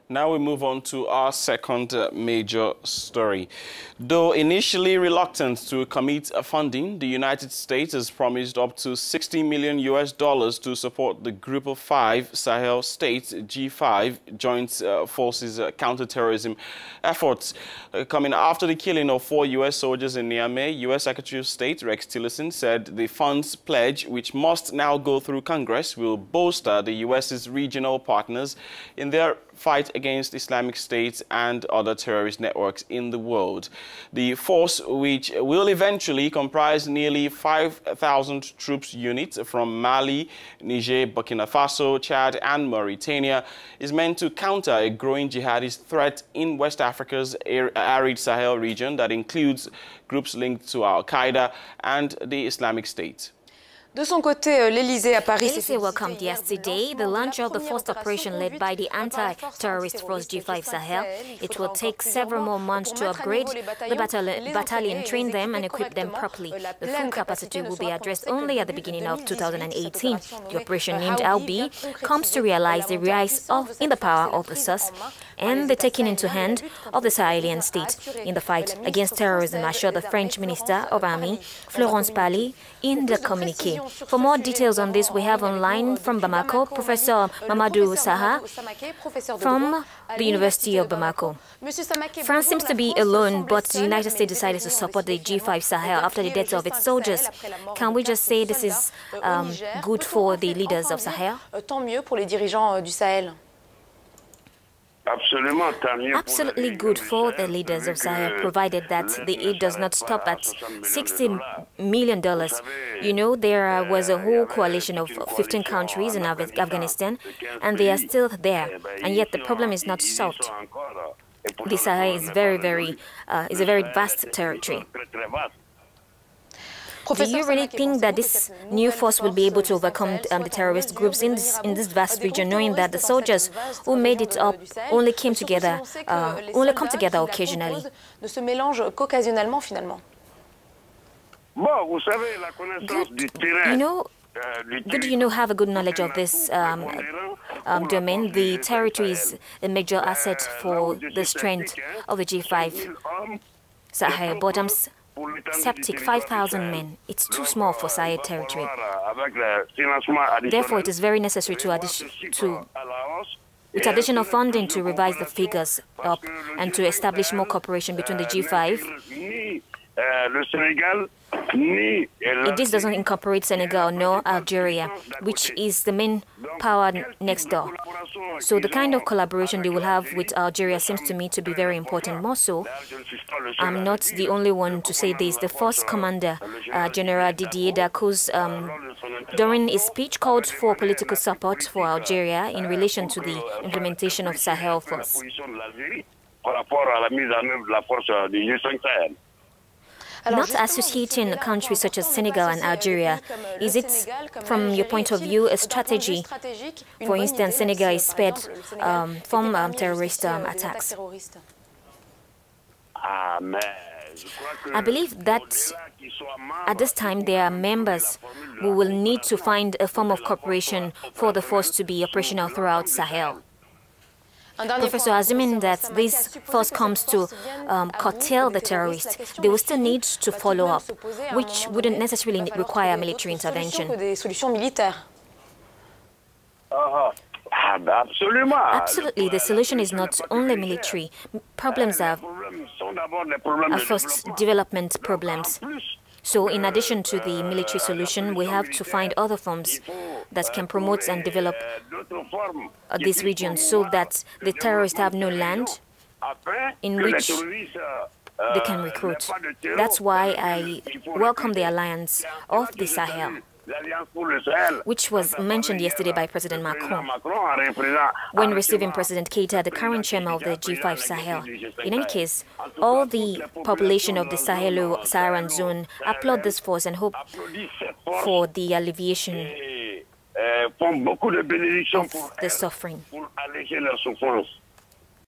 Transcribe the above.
Now we move on to our second major story. Though initially reluctant to commit funding, the United States has promised up to $60 million to support the Group of Five Sahel states G5 Joint Forces counter-terrorism efforts. Coming after the killing of 4 U.S. soldiers in Niamey, U.S. Secretary of State Rex Tillerson said the funds pledge, which must now go through Congress, will bolster the U.S.'s regional partners in their fight against Islamic State and other terrorist networks in the world. The force, which will eventually comprise nearly 5,000 troops units from Mali, Niger, Burkina Faso, Chad and Mauritania, is meant to counter a growing jihadist threat in West Africa's arid Sahel region that includes groups linked to Al-Qaeda and the Islamic State. De son côté, l'Élysée welcomed yesterday the launch of the first operation led by the anti-terrorist force G5 Sahel. It will take several more months to upgrade the battalion, train them and equip them properly. The full capacity will be addressed only at the beginning of 2018. The operation named Albi comes to realize the rise in the power of the SUS and the taking into hand of the Sahelian state in the fight against terrorism, assured the French Minister of Army, Florence Pally, in the communiqué. For more details on this, we have online from Bamako, Professor Mamadou Saha from the University of Bamako. France seems to be alone, but the United States decided to support the G5 Sahel after the death of its soldiers. Can we just say this is good for the leaders of Sahel? Tant mieux pour les dirigeants du Sahel. Absolutely good for the leaders of Sahel, provided that the aid does not stop at $60 million. You know, there was a whole coalition of 15 countries in Afghanistan, and they are still there, and yet the problem is not solved. The Sahel is is a very vast territory. Do you really think that this new force will be able to overcome the terrorist groups in this vast region, knowing that the soldiers who made it up only come together occasionally? Ne se mélangent qu'occasionnellement finalement. Good, have a good knowledge of this domain. The territory is a major asset for the strength of the G5 Sahel, but I'm septic, 5,000 men. It's too small for Sahel territory. Therefore, it is very necessary with additional funding to revise the figures up and to establish more cooperation between the G5. This doesn't incorporate Senegal nor Algeria, which is the main power next door. So the kind of collaboration they will have with Algeria seems to me to be very important. More so, I'm not the only one to say this. The force commander, General Didier Dacouz, during his speech, called for political support for Algeria in relation to the implementation of Sahel Force. Not associating countries such as Senegal and Algeria, is it, from your point of view, a strategy? For instance, Senegal is spared from terrorist attacks. I believe that at this time there are members who will need to find a form of cooperation for the force to be operational throughout Sahel. Professor, assuming that this force comes to curtail the terrorists, they will still need to follow up, which wouldn't necessarily require military intervention. Absolutely, the solution is not only military. Problems are first development problems. So in addition to the military solution, we have to find other forms that can promote and develop this region so that the terrorists have no land in which they can recruit. That's why I welcome the alliance of the Sahel, which was mentioned yesterday by President Macron when receiving President Keita, the current chairman of the G5 Sahel. In any case, all the population of the Sahelo-Saharan zone applaud this force and hope for the alleviation of the suffering.